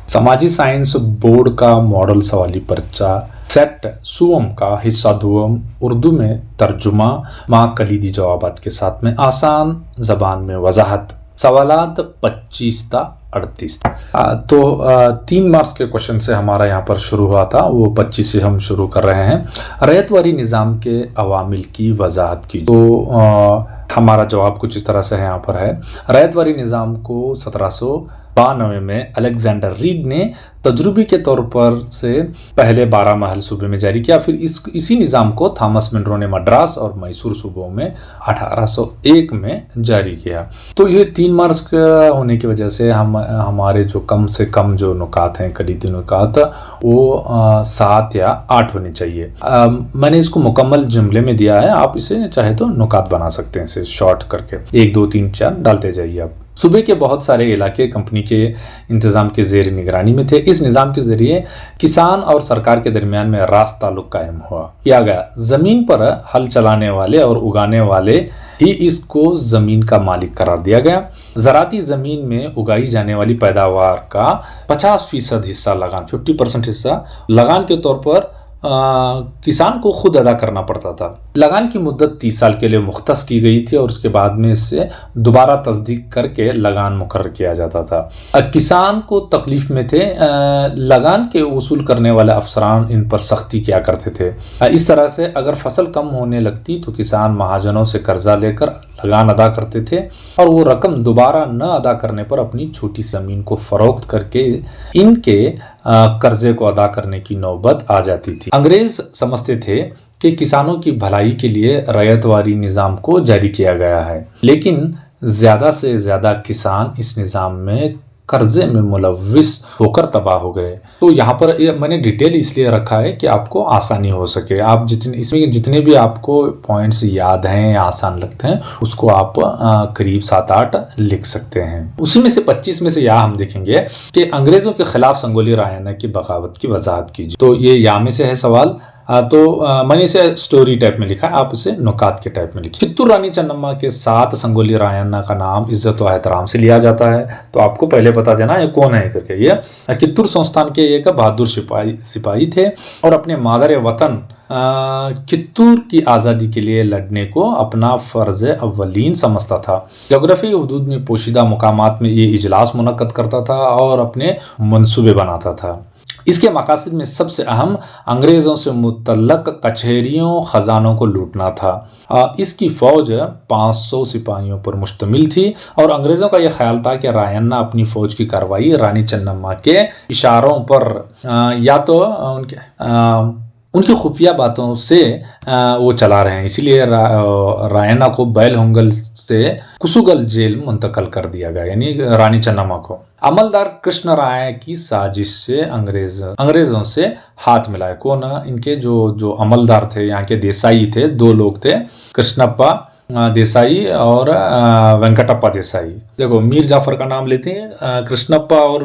समाजी science board का model सवाली पर्चा सेट सुवम का हिस्सा दुवम उर्दू में तर्जुमा माँ कलीदी जवाबात के साथ में आसान जबान में वजाहत सवालात 25 ता 38 तो 3 मार्क्स के क्वेश्चन से हमारा यहाँ पर शुरू हुआ था, वो 25 से हम शुरू कर रहे हैं। रैयतवारी निज़ाम के अवामिल की वजाहत की। तो हमारा जवाब कुछ इस तरह से है यहाँ पर है। रैयतवारी निज़ाम को 1792 में अलेक्जेंडर रीड ने तजुर्बे के तौर पर से पहले 12 महल सूबे में जारी किया। फिर इसी निज़ाम को थॉमस मिनरो ने मद्रास और मैसूर सूबों में 1801 में जारी किया। तो ये 3 मार्क्स होने की वजह से हमारे जो कम से कम जो नुकात हैं, कलीदी नुकात, वो 7 या 8 होने चाहिए। मैंने इसको मुकम्मल जुमले में दिया है, आप इसे चाहे तो नुकात बना सकते हैं, इसे शॉर्ट करके 1 2 3 4 डालते जाइए आप। सूबे के बहुत सारे इलाके कंपनी के इंतज़ाम के ज़ेर निगरानी में थे। इस निज़ाम के ज़रिए किसान और सरकार के दरमियान में रास्त ताल्लुक कायम किया गया। ज़मीन पर हल चलाने वाले और उगाने वाले ही इसको ज़मीन का मालिक करार दिया गया। ज़राती ज़मीन में उगाई जाने वाली पैदावार का 50% हिस्सा लगान, 50% हिस्सा लगान के तौर पर किसान को खुद अदा करना पड़ता था। लगान की मुद्दत 30 साल के लिए मुख्तस की गई थी और उसके बाद में इससे दोबारा तस्दीक करके लगान मुकर्रर किया जाता था। किसान को तकलीफ में थे, लगान के वसूल करने वाले अफसरान इन पर सख्ती किया करते थे। इस तरह से अगर फसल कम होने लगती तो किसान महाजनों से कर्जा लेकर लगान अदा करते थे और वो रकम दोबारा न अदा करने पर अपनी छोटी ज़मीन को फरोख्त करके इनके कर्जे को अदा करने की नौबत आ जाती थी। अंग्रेज समझते थे कि किसानों की भलाई के लिए रैयतवारी निज़ाम को जारी किया गया है, लेकिन ज़्यादा से ज़्यादा किसान इस निज़ाम में कर्जे में मुलव्विस होकर तबाह हो गए। तो यहाँ पर मैंने डिटेल इसलिए रखा है कि आपको आसानी हो सके। आप इसमें जितने भी आपको पॉइंट्स याद हैं या आसान लगते हैं उसको आप करीब 7-8 लिख सकते हैं। उसी में से 25 में से यहाँ हम देखेंगे कि अंग्रेज़ों के खिलाफ संगोली रायन्ना की बगावत की वजाहत कीजिए। तो ये यहाँ में से है सवाल। तो मैंने इसे स्टोरी टाइप में लिखा है, आप इसे नुकात के टाइप में लिखिए। चित्तूर रानी चन्नम्मा के साथ संगोली रायन्ना का नाम इज्जत और एहतराम से लिया जाता है। तो आपको पहले बता देना ये कौन है करके। ये चित्तूर संस्थान के एक बहादुर सिपाही थे और अपने मादर वतन चित्तूर की आज़ादी के लिए लड़ने को अपना फ़र्ज़ अव्वलीन समझता था। जोग्राफी हदूद में पोशीदा मुकामात में ये इजलास मुनक्कद करता था और अपने मंसूबे बनाता था। इसके मकासद में सबसे अहम अंग्रेज़ों से मुतल्लक कचहरियों ख़जानों को लूटना था। इसकी फ़ौज 500 सिपाहियों पर मुश्तमिल थी और अंग्रेज़ों का यह ख्याल था कि रायन्ना अपनी फ़ौज की कार्रवाई रानी चन्नम्मा के इशारों पर या तो उनकी खुफिया बातों से वो चला रहे हैं, इसीलिए रायन्ना को बैलहोंगल से कुसुगल जेल मुंतकल कर दिया गया, यानी रानी चन्नम्मा को। अमलदार कृष्ण राय की साजिश से अंग्रेज़ों से हाथ मिलाए। कौन? इनके जो अमलदार थे, यहाँ के देसाई थे, 2 लोग थे, कृष्णप्पा देसाई और वेंकटप्पा देसाई। देखो मीर जाफर का नाम लेते हैं, कृष्णप्पा और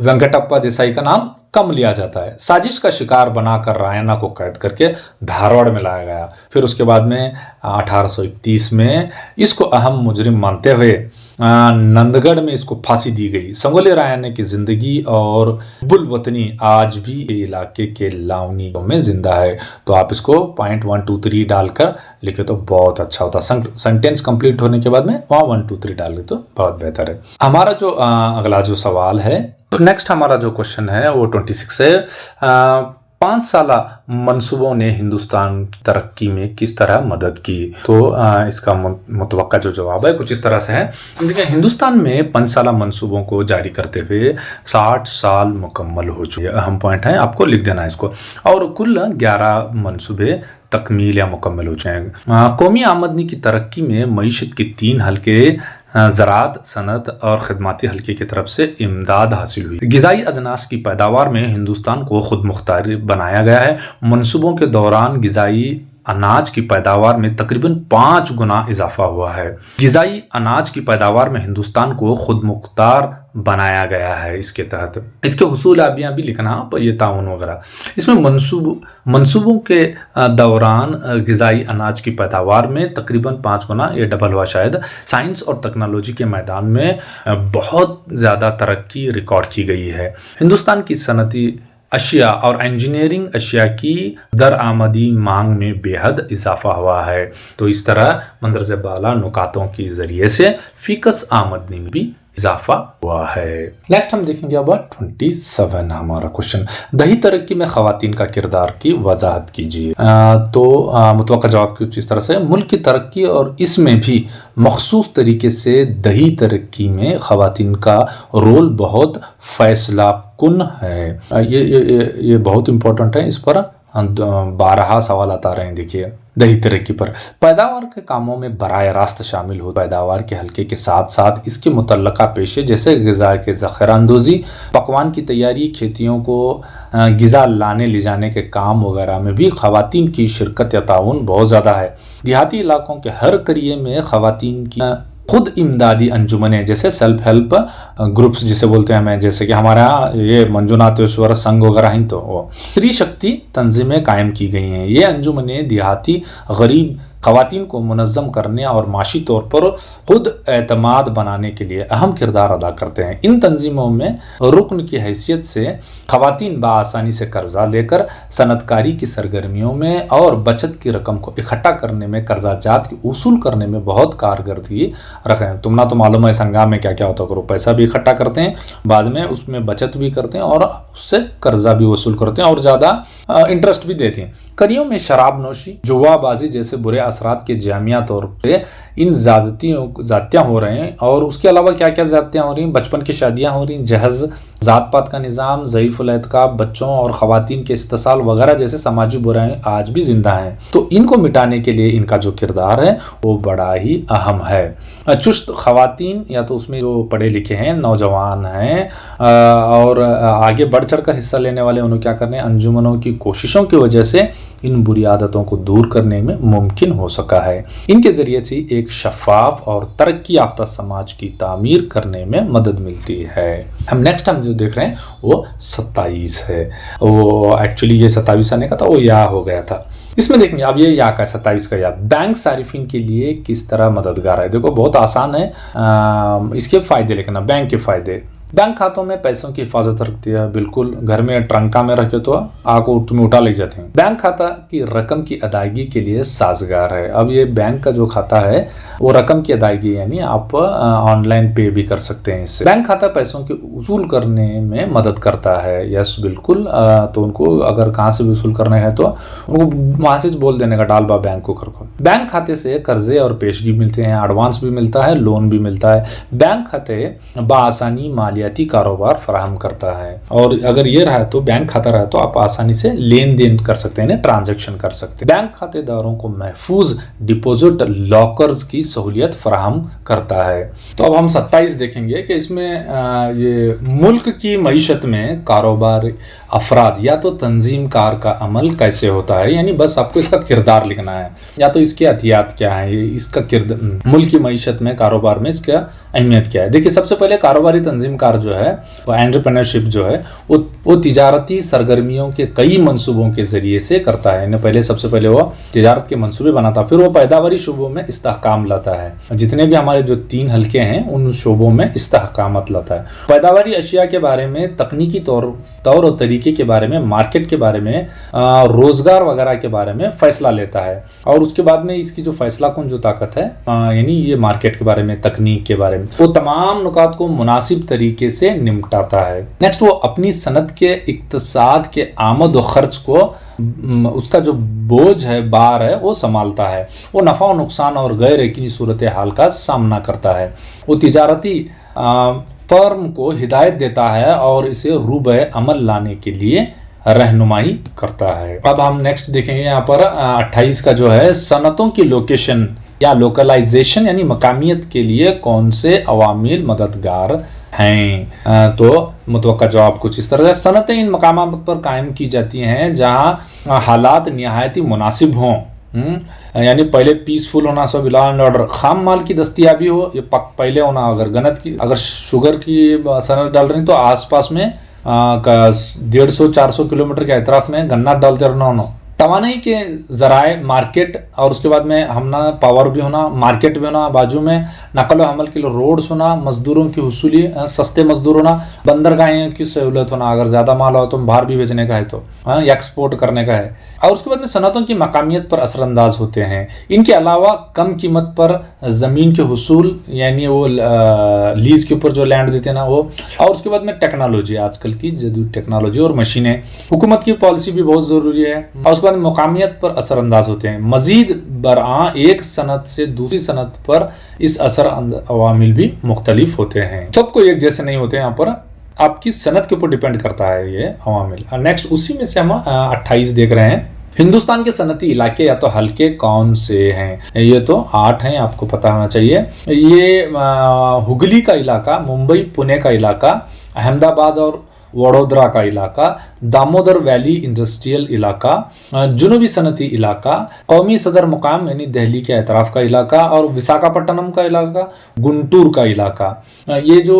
वेंकटप्पा देसाई का नाम कम लिया जाता है। साजिश का शिकार बनाकर रायन्ना को कैद करके धारवाड़ में लाया गया। फिर उसके बाद में 1831 में इसको अहम मुजरिम मानते हुए नंदगढ़ में इसको फांसी दी गई। संगोली रायन्ना की जिंदगी और बुलवतनी आज भी इलाके के लावनी में जिंदा है। तो आप इसको पॉइंट 1 2 3 डालकर लिखे तो बहुत अच्छा होता। सेंटेंस कंप्लीट होने के बाद में वहाँ 1 2 3 डाल तो बहुत बेहतर है। हमारा जो अगला जो सवाल है, तो नेक्स्ट हमारा जो क्वेश्चन है वो 26 है। 5 साला मंसूबों ने हिंदुस्तान की तरक्की में किस तरह मदद की? तो इसका मुतवक्का जो जवाब है कुछ इस तरह से है। देखिए, हिंदुस्तान में 5 साला मंसूबों को जारी करते हुए 60 साल मुकम्मल हो चुके हैं। अहम पॉइंट है, आपको लिख देना है इसको। और कुल 11 मंसूबे तकमील या मुकम्मल हो चुके हैं। कौमी आमदनी की तरक्की में मईशत के 3 हल्के ज़राअत, सनत और खदमाती हल्के की तरफ से इमदाद हासिल हुई। ग़िज़ाई अजनास की पैदावार में हिंदुस्तान को खुद मुख्तार बनाया गया है। मंसूबों के दौरान ग़िज़ाई अनाज की पैदावार में तकरीबन 5 गुना इजाफा हुआ है। गिजाई अनाज की पैदावार में हिंदुस्तान को खुद मुख्तार बनाया गया है। इसके तहत इसके हुसूल-याबियां भी लिखना आप, ये ताउन वगैरह। इसमें मंसूबों के दौरान गिजाई अनाज की पैदावार में तकरीबन 5 गुना, ये डबल हुआ शायद। साइंस और टेक्नोलॉजी के मैदान में बहुत ज़्यादा तरक्की रिकॉर्ड की गई है। हिंदुस्तान की सनती अशिया और इंजीनियरिंग अशिया की दरआमदी मांग में बेहद इजाफा हुआ है। तो इस तरह मंदरज़े बाला नुकातों के जरिए से फीकस आमदनी में भी इजाफा हुआ है। नेक्स्ट हम देखेंगे अब 27 हमारा क्वेश्चन, दही तरक्की में खवातीन का किरदार की वजाहत कीजिए। तो मुतवक्का जवाब कुछ इस तरह से, मुल्क की तरक्की और इसमें भी मखसूस तरीके से दही तरक्की में खवातीन का रोल बहुत फैसला कुन है। ये बहुत इंपॉर्टेंट है, इस पर 12 सवाल आ रहे हैं। देखिए, दही तरक्की पर पैदावार के कामों में बराह रास्त शामिल हो, पैदावार के हल्के के साथ साथ इसके मुतल्लका पेशे जैसे ग़िज़ा के ज़ख़ीरा अंदोज़ी, पकवान की तैयारी, खेतियों को ग़िज़ा लाने ले जाने के काम वगैरह में भी ख़वातीन की शिरकत या ताउन बहुत ज़्यादा है। देहाती इलाकों के हर करिए में ख़वातीन की खुद इमदादी अंजुमनें जैसे सेल्फ हेल्प ग्रुप्स जिसे बोलते हैं हमें, जैसे कि हमारे यहाँ ये मंजुनाथेश्वर संघ वगैरह ही, तो वो स्त्री शक्ति तंजीमें कायम की गई हैं। ये अंजुमनें देहाती गरीब खवातीन को मुनज़्ज़म करने और माशी तौर पर खुद एतमाद बनाने के लिए अहम किरदार अदा करते हैं। इन तंजीमों में रुकन की हैसियत से खवातीन बाआसानी से कर्जा लेकर सनतकारी की सरगर्मियों में और बचत की रकम को इकट्ठा करने में, कर्जा जात की उसूल करने में बहुत कारकर्दगी रखते हैं। तुमना तो मालूम है संगाम में क्या क्या होता करो, पैसा भी इकट्ठा करते हैं, बाद में उसमें बचत भी करते हैं और उससे कर्जा भी वसूल करते हैं और ज़्यादा इंटरेस्ट भी देते हैं। करियों में शराब नोशी, जुआबाजी जैसे बुरे असरात के जामिया तौर पे इन ज़्यादतियाँ हो रहे हैं। और उसके अलावा क्या क्या ज़्यादतियाँ हो रही हैं, बचपन की शादियाँ हो रही हैं, जहज़, ज़ात पात का निज़ाम, ज़ईफ़ुल एतकाब, बच्चों और ख़वातीन के इस्तिसाल वगैरह जैसे समाजी बुराइयाँ आज भी जिंदा हैं। तो इनको मिटाने के लिए इनका जो किरदार है वो बड़ा ही अहम है। चुस्त ख़वातीन या तो उसमें जो पढ़े लिखे हैं, नौजवान हैं और आगे बढ़ चढ़ कर हिस्सा लेने वाले, उन्हें क्या करने, अंजुमनों की कोशिशों की वजह से इन बुरी आदतों को दूर करने में मुमकिन हो सका है। इनके ज़रिए से एक शफाफ और तरक्की याफ्ता समाज की तामीर करने में मदद मिलती है। हम नेक्स्ट जो देख रहे हैं वो 27 है। वो एक्चुअली ये 27 आने का था, वो या हो गया था। इसमें देखेंगे अब ये या का 27 का या, बैंक सारिफिन के लिए किस तरह मददगार है। देखो बहुत आसान है, इसके फ़ायदे लिखना। बैंक के फ़ायदे, बैंक खातों में पैसों की हिफाजत रखती है, बिल्कुल घर में ट्रंका में रखे तो आपको तुम्हें उठा ले जाते हैं। बैंक खाता की रकम की अदायगी के लिए साजगार है। अब ये बैंक का जो खाता है वो रकम की अदायगी, यानी आप ऑनलाइन पे भी कर सकते हैं इससे। बैंक खाता पैसों के वसूल करने में मदद करता है। यस बिल्कुल, तो उनको अगर कहाँ से भी वसूल करना है तो उनको वहाँ से बोल देने का, डालबा बैंक को कर। बैंक खाते से कर्जे और पेशगी मिलते हैं, एडवांस भी मिलता है, लोन भी मिलता है। बैंक खाते बाआसानी मालियाती कारोबार फराहम करता है। और अगर ये रहा तो बैंक खाता रहा तो आप आसानी से लेन देन कर सकते हैं, ट्रांजैक्शन कर सकते हैं। बैंक खातेदारों को महफूज डिपॉजिट लॉकर्स की सहूलियत फराहम करता है। तो अब हम 27 देखेंगे कि इसमें ये मुल्क की मईशत में कारोबार अफराद या तो तंजीम कार का अमल कैसे होता है, यानी बस आपको इसका किरदार लिखना है, या तो इसके एहतियात क्या है, इसका किरदार मुल्क की मईशत में कारोबार में इसका अहमियत क्या है। देखिए सबसे पहले कारोबारी तंजीम कार जो है वो एंटरप्रेन्योरशिप जो है वो तिजारती सरगर्मियों के कई मंसूबों के जरिए से करता है। पहले सबसे पहले वो तिजारत के मंसूबे बनाता, फिर वो पैदावारी शोबों में इस्तेहकाम लाता है। जितने भी हमारे जो 3 हल्के हैं उन शोबों में इस्तेहकामत लाता है। पैदावारी अशिया के बारे में, तकनीकी तौर और तरीके के बारे में, मार्केट के बारे में, रोजगार वगैरह के बारे में फैसला लेता है। और उसके बाद में इसकी जो फैसला कुन जो ताकत है, यानी ये मार्केट के बारे में, तकनीक के बारे में, वो तमाम नुकात को मुनासिब तरीके से निपटाता है। नेक्स्ट वो अपनी सनत के इक्तसाद के आमद और खर्च को, उसका जो बोझ है, बार है, वो संभालता है। वो नफ़ा और नुकसान और गैर यकीनी सूरत हाल का सामना करता है। वो तिजारती फर्म को हिदायत देता है और इसे रूबे अमल लाने के लिए रहनुमाई करता है। अब हम नेक्स्ट देखेंगे यहाँ पर 28 का जो है, सनतों की लोकेशन या लोकलाइजेशन यानी मकामियत के लिए कौन से अवामिल मददगार हैं। तो मुतवक्का जवाब कुछ इस तरह है, सनतें इन मकामात पर कायम की जाती हैं जहाँ हालात निहायती मुनासिब हों यानी पहले पीसफुल होना, सब लॉ एंड ऑर्डर, खाम माल की दस्तियाबी हो, ये पहले होना। अगर शुगर की सनत डाल रही तो आसपास में 150-400 किलोमीटर के एतराफ में गन्ना डालते रहना होना। तवानाई के जराए, मार्केट, और उसके बाद में हमना पावर भी होना, मार्केट भी होना, बाजू में नकल व हमल के लिए रोड्स होना, मजदूरों की हुसूली, सस्ते मजदूर होना, बंदरगाहें की सहूलत होना, अगर ज़्यादा माल हो तो बाहर भी भेजने का है तो एक्सपोर्ट करने का है। और उसके बाद में सनतों की मकामियत पर असरअंदाज होते हैं। इनके अलावा कम कीमत पर ज़मीन के हुसूल, यानी वो लीज के ऊपर जो लैंड देते हैं ना वो, और उसके बाद में टेक्नोलॉजी, आजकल की जदीद टेक्नोलॉजी और मशीनें, हुकूमत की पॉलिसी भी बहुत ज़रूरी है। और उसके बाद मकामियत पर असरअंदाज होते हैं। मजीद बरआं एक सनत से दूसरी सनत पर इस असर अवामिल भी मुख्तलिफ होते हैं, सबको एक जैसे नहीं होते। यहाँ पर आपकी सनत के ऊपर डिपेंड करता है ये अवामिल। नेक्स्ट उसी में से हम 28 देख रहे हैं। हिंदुस्तान के सनती इलाके या तो हल्के कौन से हैं? ये तो 8 हैं, आपको पता होना चाहिए। ये हुगली का इलाका, मुंबई पुणे का इलाका, अहमदाबाद और वडोदरा का इलाका, दामोदर वैली इंडस्ट्रियल इलाका, जुनूबी सनती इलाका, कौमी सदर मुकाम यानी दिल्ली के एतराफ़ का इलाका, और विशाखापट्टनम का इलाका, गुंटूर का इलाका, ये जो,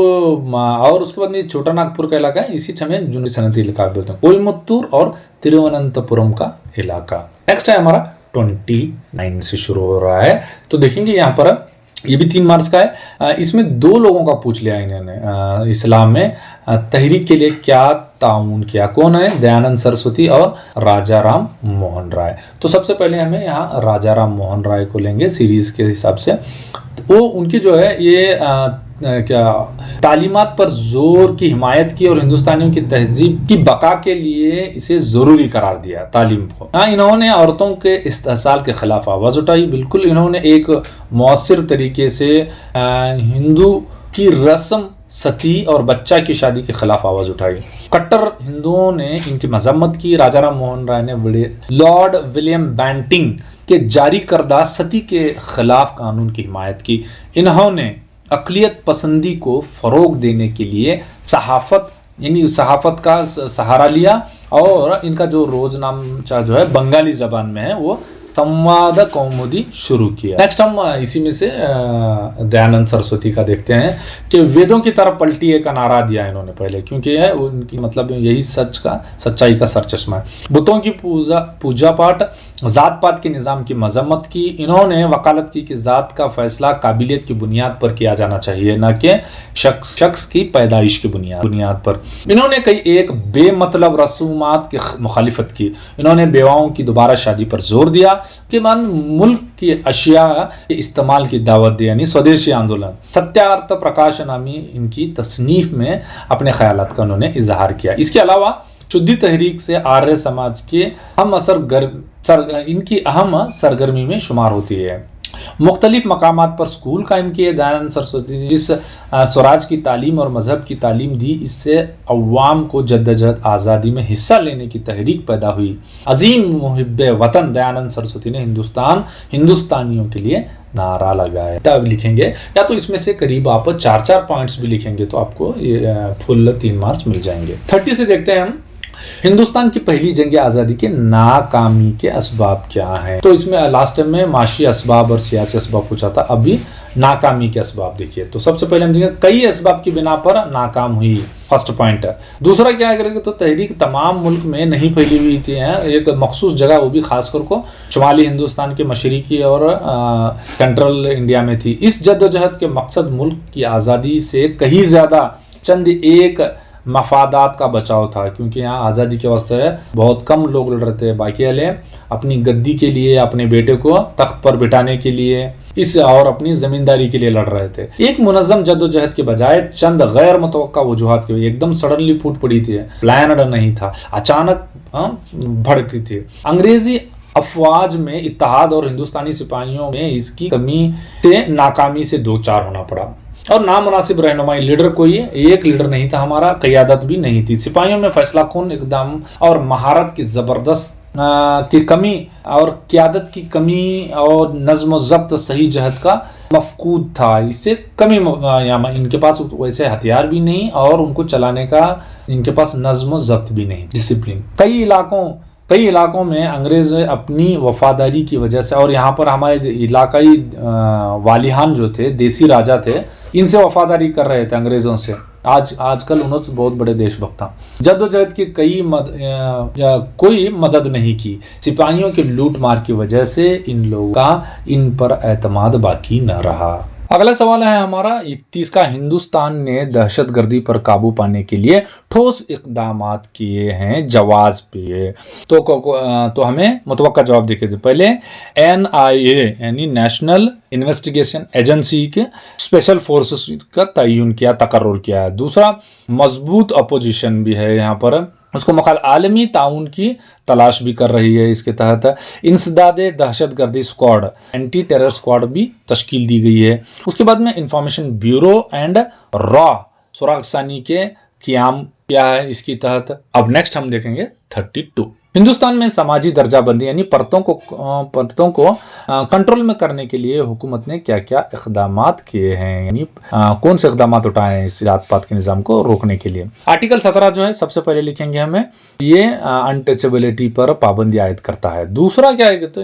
और उसके बाद में छोटा नागपुर का इलाका है, इसी हमें जुनूबी सनती इलाका बोलते हैं। कोयमुत्तूर और तिरुवनंतपुरम का इलाका। नेक्स्ट है हमारा 29 से शुरू हो रहा है, तो देखेंगे यहाँ पर ये भी 3 मार्च का है। इसमें 2 लोगों का पूछ लिया इन्होंने, इस्लाम में तहरीक के लिए क्या ताउन किया, कौन है? दयानंद सरस्वती और राजा राम मोहन राय। तो सबसे पहले हमें यहाँ राजा राम मोहन राय को लेंगे सीरीज के हिसाब से। वो उनकी जो है ये तालीमात पर जोर की हिमायत की और हिंदुस्तानियों की तहजीब की बका के लिए इसे ज़रूरी करार दिया तालीम को। इन्होंने औरतों के इस्तेहसाल के खिलाफ आवाज़ उठाई। बिल्कुल इन्होंने एक मौसर तरीके से हिंदू की रस्म सती और बच्चा की शादी के खिलाफ आवाज़ उठाई। कट्टर हिंदुओं ने इनकी मजम्मत की। राजा राम मोहन राय ने लॉर्ड विलियम बेंटिंग के जारी करदा सती के खिलाफ कानून की हिमायत की। इन्होंने अक़लियत पसंदी को फ़रोग देने के लिए सहाफ़त यानी सहाफ़त का सहारा लिया, और इनका जो रोज़नामा जो है बंगाली ज़बान में है वो संवाद कौमुदी शुरू किया। नेक्स्ट हम इसी में से दयानंद सरस्वती का देखते हैं कि वेदों की तरफ पलटिए का नारा दिया इन्होंने पहले, क्योंकि है उनकी मतलब यही सच्चाई का सरचश्मा है। बुतों की पूजा पाठ, ज़ात पात के निज़ाम की मजम्मत की। इन्होंने वकालत की कि ज़ात का फैसला काबिलियत की बुनियाद पर किया जाना चाहिए, न कि शख्स की पैदाइश की बुनियाद पर। इन्होंने कई एक बेमतलब रसूमात की मुखालिफत की। इन्होंने बेवाओं की दोबारा शादी पर जोर दिया कि मान मुल्क की अशिया के इस्तेमाल की दावत दी, यानी स्वदेशी आंदोलन। सत्यार्थ प्रकाश नामी इनकी तसनीफ में अपने ख्यालात का उन्होंने इजहार किया। इसके अलावा शुद्धि तहरीक से आर्य समाज के इनकी अहम सरगर्मी में शुमार होती है। मुख्तलिफ मकामात पर स्कूल कायम किए दयानंद सरस्वती ने। जिस स्वराज की तालीम और मजहब की तालीम दी, इससे अवाम को जद्दोजहद आज़ादी में हिस्सा लेने की तहरीक पैदा हुई। अजीम मुहिब्बे वतन दयानंद सरस्वती ने हिंदुस्तानियों के लिए नारा लगाया। तब लिखेंगे, या तो इसमें से करीब आप 4-4 पॉइंट्स भी लिखेंगे तो आपको ये फुल 3 मार्क्स मिल जाएंगे। 30 से देखते हैं हम, हिंदुस्तान की पहली जंग आज़ादी के नाकामी के असबाब क्या हैं? तो इसमें लास्ट टाइम में माशी असबाब और सियासी असबाब पूछा था, अभी नाकामी के असबाब देखिए। तो सबसे पहले हम देखेंगे कई असबाब की बिना पर नाकाम हुई, फर्स्ट पॉइंट है। दूसरा क्या करेंगे, तो तहरीक तमाम मुल्क में नहीं फैली हुई थी, एक मखसूस जगह, वो भी खासकर को शुमाली हिंदुस्तान के मशरकी और सेंट्रल इंडिया में थी। इस जद्दोजहद के मकसद मुल्क की आज़ादी से कहीं ज़्यादा चंद एक मफादात का बचाव था, क्योंकि यहाँ आज़ादी के वास्ते बहुत कम लोग लड़ रहे थे। बाकी वाले अपनी गद्दी के लिए, अपने बेटे को तख्त पर बिठाने के लिए, इस और अपनी ज़मींदारी के लिए लड़ रहे थे। एक मुनज़्ज़म जद्दोजहद के बजाय चंद गैर मुतवक्का वजूहात की वजह एकदम सडनली फूट पड़ी थी, प्लान्ड नहीं था, अचानक भड़की थी। अंग्रेजी अफवाज में इत्तेहाद और हिंदुस्तानी सिपाहियों में इसकी कमी से नाकामी से दो चार होना पड़ा, और नामुनासिब रहनुमाई, लीडर कोई एक लीडर नहीं था हमारा, क़यादत भी नहीं थी। सिपाहियों में फैसला कौन इक़दाम और महारत की ज़बरदस्त की कमी और क़यादत की कमी और नज़्म व ज़ब्त सही जहद का मफकूद था। इससे कमी, इनके पास वैसे हथियार भी नहीं और उनको चलाने का इनके पास नज़्म व ज़ब्त भी नहीं, डिसिप्लिन। कई इलाकों कई इलाकों में अंग्रेज अपनी वफादारी की वजह से, और यहाँ पर हमारे इलाकाई वालिहान जो थे, देसी राजा थे, इनसे वफादारी कर रहे थे अंग्रेजों से। आजकल उन्होंने बहुत बड़े देशभक्त हैं। जद्दोजहद की कोई मदद नहीं की। सिपाहियों के लूट मार की वजह से इन लोगों का इन पर एतमाद बाकी न रहा। अगला सवाल है हमारा 31 का, हिंदुस्तान ने दहशतगर्दी पर काबू पाने के लिए ठोस इकदाम किए हैं, जवाब पे। तो हमें मुतवक्का जवाब देखिए। पहले NIA यानी नेशनल इन्वेस्टिगेशन एजेंसी के स्पेशल फोर्सेस का तयन किया, तकर्रुर किया। दूसरा, मजबूत अपोजिशन भी है यहाँ पर, उसको मकाल आलमी ताउन की तलाश भी कर रही है। इसके तहत इंसदादे दहशतगर्दी स्क्वाड, एंटी टेरर स्क्वाड भी तश्कील दी गई है। उसके बाद में इंफॉर्मेशन ब्यूरो एंड रॉ सुरागसानी के क़याम क्या है इसके तहत। अब नेक्स्ट हम देखेंगे 32। हिंदुस्तान में समाजी दर्जाबंदी यानी परतों को कंट्रोल में करने के लिए हुकूमत ने क्या क्या इक़दामात किए हैं, यानी कौन से इक़दामात उठाए हैं इस जात पात के निज़ाम को रोकने के लिए। आर्टिकल 17 जो है सबसे पहले लिखेंगे हमें, ये अनटचेबिलिटी पर पाबंदी आयद करता है। दूसरा क्या है तो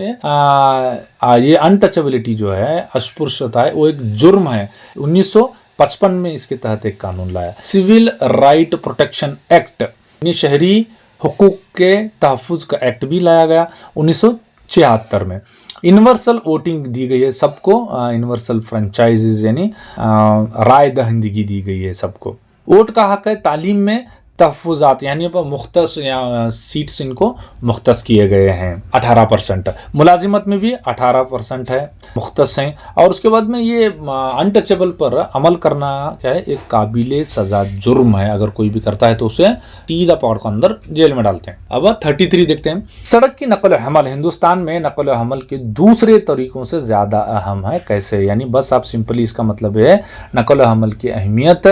ये अनटचेबिलिटी जो है, अस्पृश्यता है, वो एक जुर्म है। 1955 में इसके तहत एक कानून लाया, सिविल राइट प्रोटेक्शन एक्ट, यानी शहरी हुकूक के तहफ़्फ़ुज़ का एक्ट भी लाया गया 1976 में। यूनिवर्सल वोटिंग दी गई है सबको, यूनिवर्सल फ्रेंचाइजेज यानी राय दहिंदगी दी गई है सबको। वोट का हक है, तालीम में तहफ़्फ़ुज़ात यानी मुख्तस सीट्स इनको मुख्तस किए गए हैं 18%। मुलाजिमत में भी 18% है, मुख्तस हैं। और उसके बाद में ये अनटचेबल पर अमल करना क्या है, एक काबिले सज़ा जुर्म है। अगर कोई भी करता है तो उसे सीधा पकड़ कर अंदर जेल में डालते हैं। अब 33 देखते हैं। सड़क की नकल हमल हिंदुस्तान में नकल हमल के दूसरे तरीकों से ज़्यादा अहम है। कैसे, यानी बस आप सिंपली इसका मतलब है नकल हमल की अहमियत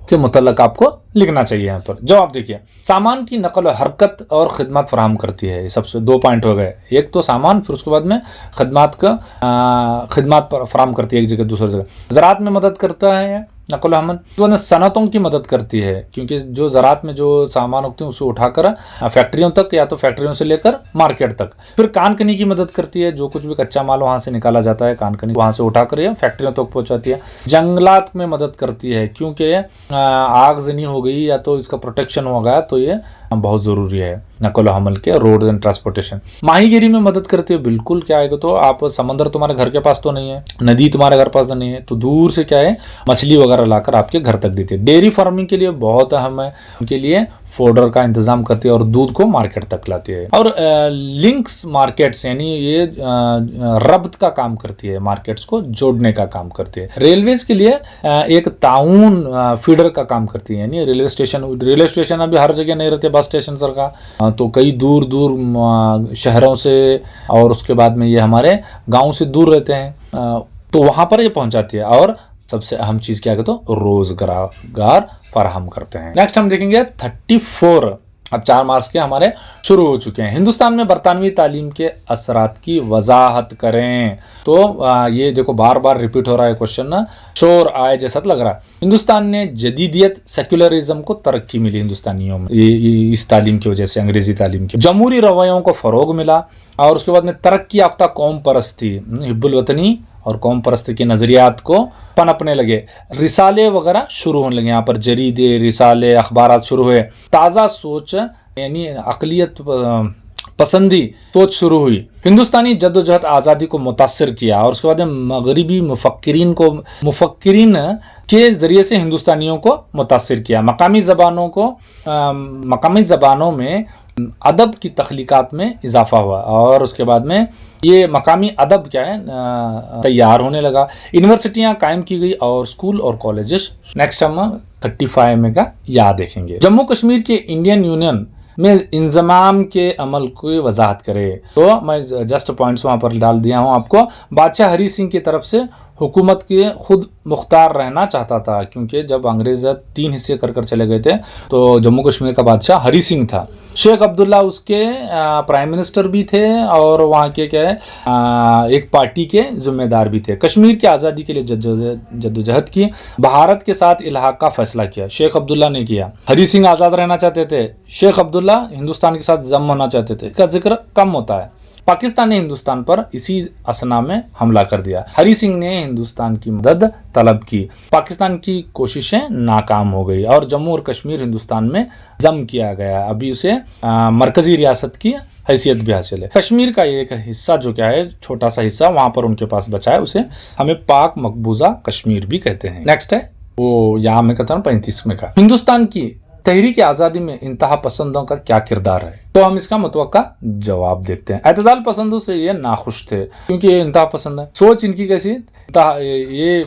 के मुतल्लक आपको लिखना चाहिए। यहाँ पर जवाब देखिए, सामान की नकल हरकत और खिदमत फराहम करती है। सबसे 2 पॉइंट हो गए, एक तो सामान, फिर उसके बाद में खिदमत फराहम करती है एक जगह दूसरी जगह। ज़राअत में मदद करता है नकल हमल, तो सनतों की मदद करती है, क्योंकि जो ज़राअत में जो सामान होते हैं उसे उठाकर फैक्ट्रियों तक या तो फैक्ट्रियों से लेकर मार्केट तक। फिर कानकनी की मदद करती है, जो कुछ भी कच्चा माल वहाँ से निकाला जाता है कानकनी वहाँ से उठाकर या फैक्ट्रियों तक पहुँचाती है। जंगलात में मदद करती है, क्योंकि आगजनी हो गई या तो इसका प्रोटेक्शन हो गया तो ये बहुत ज़रूरी है नकल हमल के, रोड एंड ट्रांसपोर्टेशन। माहीगिरी में मदद करती है, बिल्कुल क्या है तो आप समंदर तुम्हारे घर के पास तो नहीं है, नदी तुम्हारे घर पास तो नहीं है, तो दूर से क्या है मछली वगैरह लाकर आपके घर तक देती है। डेयरी फार्मिंग के लिए बहुत अहम है, उनके लिए फोडर का इंतजाम करती है और दूध को मार्केट तक लाती है। और लिंक्स मार्केट्स यानी ये रब्त का काम करती है, मार्केट्स को जोड़ने का काम करती है। रेलवेज के लिए एक ताउन फीडर का काम करती है, यानी रेलवे स्टेशन अभी हर जगह नहीं रहते, बस स्टेशन सरकार तो कई दूर दूर शहरों से और उसके बाद में ये हमारे गाँव से दूर रहते हैं, तो वहाँ पर ये पहुँचाती है। और सबसे अहम चीज क्या है तो रोजगार फराहम करते हैं। नेक्स्ट हम देखेंगे 34। अब 4 मार्क्स के हमारे शुरू हो चुके हैं। हिंदुस्तान में बरतानवी तालीम के असरात की वजाहत करें। तो ये देखो बार बार रिपीट हो रहा है क्वेश्चन ना, शोर आए जैसा लग रहा है। हिंदुस्तान ने जदीदियत सेक्युलरिज्म को तरक्की मिली हिंदुस्तानियों में, इस तालीम की वजह से, अंग्रेजी तालीम की। जमहूरी रवैयों को फरोग मिला और उसके बाद में तरक्की याफ्ता कौम परस्ती, हिब्बुल वतनी और कौम परस्ती के नज़रियात को पनपने लगे। रिसाले वगैरह शुरू होने लगे, यहाँ पर जरीदे, रिसाले, अखबारात शुरू हुए। ताज़ा सोच यानी अक़लियत पसंदी सोच शुरू हुई। हिंदुस्तानी जद्दोजहद आज़ादी को मुतासिर किया और उसके बाद मगरिबी मुफक्किरीन के ज़रिए से हिंदुस्तानियों को मुतासिर किया। मकामी ज़बानों में अदब की तख्लीक़ात में इजाफा हुआ और उसके बाद में ये मकामी अदब क्या है तैयार होने लगा। यूनिवर्सिटियाँ कायम की गई और स्कूल और कॉलेजेस। नेक्स्ट हम 35 में का याद देखेंगे। जम्मू कश्मीर के इंडियन यूनियन में इंजमाम के अमल की वजाहत करे। तो मैं जस्ट पॉइंट्स वहाँ पर डाल दिया हूँ आपको। बादशाह हरी सिंह की तरफ से हुकूमत के खुद मुख्तार रहना चाहता था, क्योंकि जब अंग्रेज 3 हिस्से कर चले गए थे तो जम्मू कश्मीर का बादशाह हरी सिंह था। शेख अब्दुल्ला उसके प्राइम मिनिस्टर भी थे और वहाँ के क्या है एक पार्टी के जिम्मेदार भी थे। कश्मीर की आज़ादी के लिए जद्दोजहद की, भारत के साथ इल्हाक का फैसला किया, शेख अब्दुल्ला ने किया। हरी सिंह आज़ाद रहना चाहते थे, शेख अब्दुल्ला हिंदुस्तान के साथ जम होना चाहते थे। इसका जिक्र कम होता है। पाकिस्तान ने हिंदुस्तान पर इसी असना में हमला कर दिया। हरी सिंह ने हिंदुस्तान की मदद तलब की, पाकिस्तान की कोशिशें नाकाम हो गई और जम्मू और कश्मीर हिंदुस्तान में जम किया गया। अभी उसे मरकजी रियासत की हैसियत भी हासिल है। कश्मीर का एक हिस्सा जो क्या है, छोटा सा हिस्सा वहां पर उनके पास बचा है, उसे हमें पाक मकबूजा कश्मीर भी कहते हैं। नेक्स्ट है वो यहाँ मैं कहता हूँ 35वें का, हिंदुस्तान की तहरीक आज़ादी में इंतहा पसंदों का क्या किरदार है। तो हम इसका मुतवक्का जवाब देखते हैं। एतदाल पसंदों से ये नाखुश थे क्योंकि ये इंतहा पसंद है। सोच इनकी कैसी, ये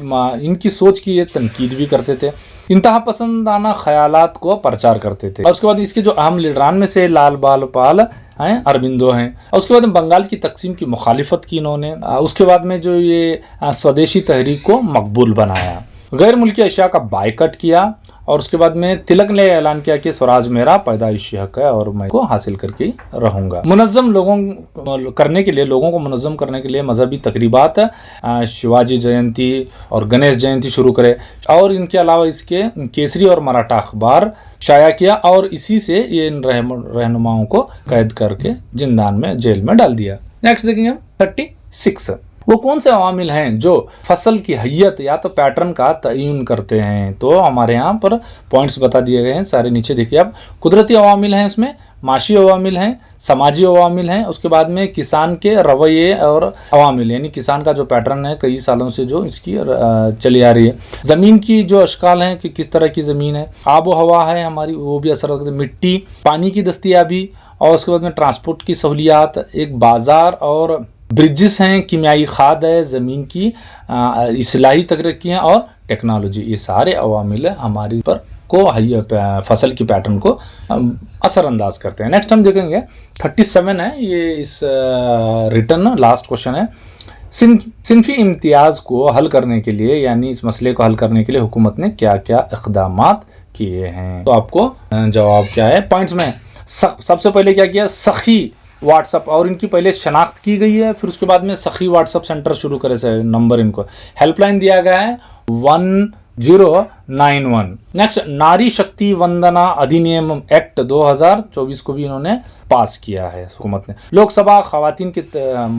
इनकी सोच की ये तनकीद भी करते थे। इंतहा पसंदाना ख्यालात को प्रचार करते थे। और उसके बाद इसके जो अहम लीडरान में से लाल बाल पाल हैं, अरबिंदो हैं। और उसके बाद में बंगाल की तकसीम की मुखालिफत की इन्होंने। उसके बाद में जो ये स्वदेशी तहरीक को मकबूल बनाया, गैर मुल्की अशिया का बायकट किया। और उसके बाद में तिलक ने ऐलान किया कि स्वराज मेरा पैदाइशी हक है और मैं को हासिल करके रहूंगा। मुनज़्ज़म लोगों करने के लिए, लोगों को मुनज़्ज़म करने के लिए मजहबी तकरीबात, शिवाजी जयंती और गणेश जयंती शुरू करे। और इनके अलावा इसके केसरी और मराठा अखबार शाया किया और इसी से ये इन रहनुमाओं को कैद करके जिंदान में, जेल में डाल दिया। नेक्स्ट देखेंगे 36, वो कौन से अवामिल हैं जो फसल की हैयत या तो पैटर्न का तयन करते हैं। तो हमारे यहाँ पर पॉइंट्स बता दिए गए हैं सारे, नीचे देखिए आप। कुदरती अवामिल हैं, इसमें माशी अवामिल हैं, समाजी अवामिल हैं, उसके बाद में किसान के रवैये और अवामिल, यानी किसान का जो पैटर्न है कई सालों से जो इसकी चली आ रही है। ज़मीन की जो अशकाल हैं कि किस तरह की ज़मीन है, आबो हवा है हमारी, वो भी असर करती है, मिट्टी, पानी की दस्तियाबी, और उसके बाद में ट्रांसपोर्ट की सहूलियात, एक बाज़ार और ब्रिजेस हैं, कीमियाई खाद है, ज़मीन की इस्लाही तकनीकियाँ और टेक्नोलॉजी। ये सारे अवामिल हमारी पर को फसल की पैटर्न को असरअंदाज करते हैं। नेक्स्ट हम देखेंगे 37 है, ये इस रिटर्न लास्ट क्वेश्चन है। सिंफी इम्तियाज़ को हल करने के लिए, यानी इस मसले को हल करने के लिए हुकूमत ने क्या क्या इक़दामात किए हैं। तो आपको जवाब क्या है पॉइंट्स में। सबसे पहले क्या किया, सखी व्हाट्सअप, और इनकी पहले शनाख्त की गई है, फिर उसके बाद में सखी व्हाट्सअप सेंटर शुरू करे से नंबर, इनको हेल्पलाइन दिया गया है 1091। नेक्स्ट, नारी शक्ति वंदना अधिनियम एक्ट 2024 को भी इन्होंने पास किया है हुकूमत ने। लोकसभा खवातीन की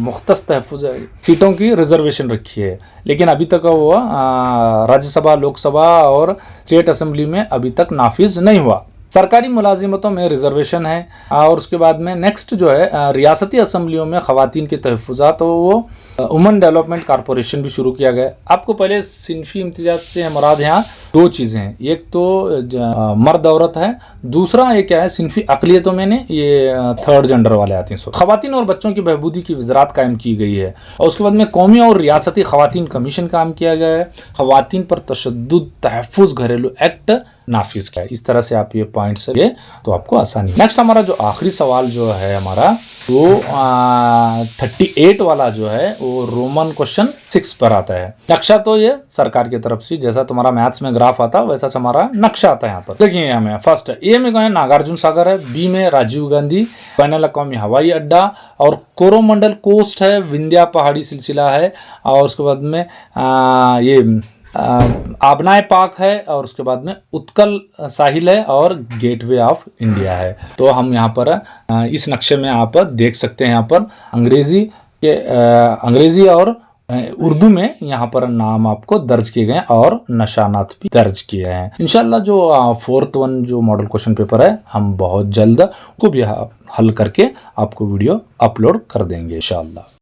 मुख्तस तहफ़्फ़ुज़ सीटों की रिजर्वेशन रखी है, लेकिन अभी तक वो राज्यसभा, लोकसभा और स्टेट असेंबली में अभी तक नाफिज नहीं हुआ। सरकारी मुलाजिमतों में रिजर्वेशन है। और उसके बाद में नेक्स्ट जो है रियासती असम्बलियों में ख़वातीन के तहफ़्फ़ुज़ात, तो वो वुमन डेवलपमेंट कॉरपोरेशन भी शुरू किया गया। आपको पहले सिनफी इम्तियाज़ से मुराद यहाँ दो चीज़ें हैं, एक तो मर्द औरत है, दूसरा ये क्या है सिनफी अक़लियतों में ने ये थर्ड जेंडर वाले आते हैं। ख़वातीन और बच्चों की बहबूदी की वज़ारत कायम की गई है। और उसके बाद में कौमी और रियासती ख़वातीन कमीशन काम किया गया है। ख़वातीन पर तशद्दुद तहफ़्फ़ुज़ घरेलू एक्ट नाफिज का है। इस तरह से आप ये पॉइंट्स ये तो आपको आसानी। नेक्स्ट हमारा जो आखिरी सवाल जो है हमारा वो 38 वाला जो है वो रोमन क्वेश्चन 6 पर आता है। नक्शा तो ये सरकार की तरफ से, जैसा तुम्हारा मैथ्स में ग्राफ आता वैसा हमारा नक्शा आता है। यहाँ पर देखिए हमें फर्स्ट ए में कहें नागार्जुन सागर है, बी में राजीव गांधी बैनुल अक़वामी हवाई अड्डा, और कोरोमंडल कोस्ट है, विंध्या पहाड़ी सिलसिला है, और उसके बाद में ये आबनाए पाक है, और उसके बाद में उत्कल साहिल है, और गेटवे ऑफ इंडिया है। तो हम यहाँ पर इस नक्शे में आप देख सकते हैं, यहाँ पर अंग्रेजी और उर्दू में यहाँ पर नाम आपको दर्ज किए गए और निशानात भी दर्ज किए हैं। इंशाल्लाह जो 4th वन जो मॉडल क्वेश्चन पेपर है हम बहुत जल्द को भी हल करके आपको वीडियो अपलोड कर देंगे इंशाल्लाह।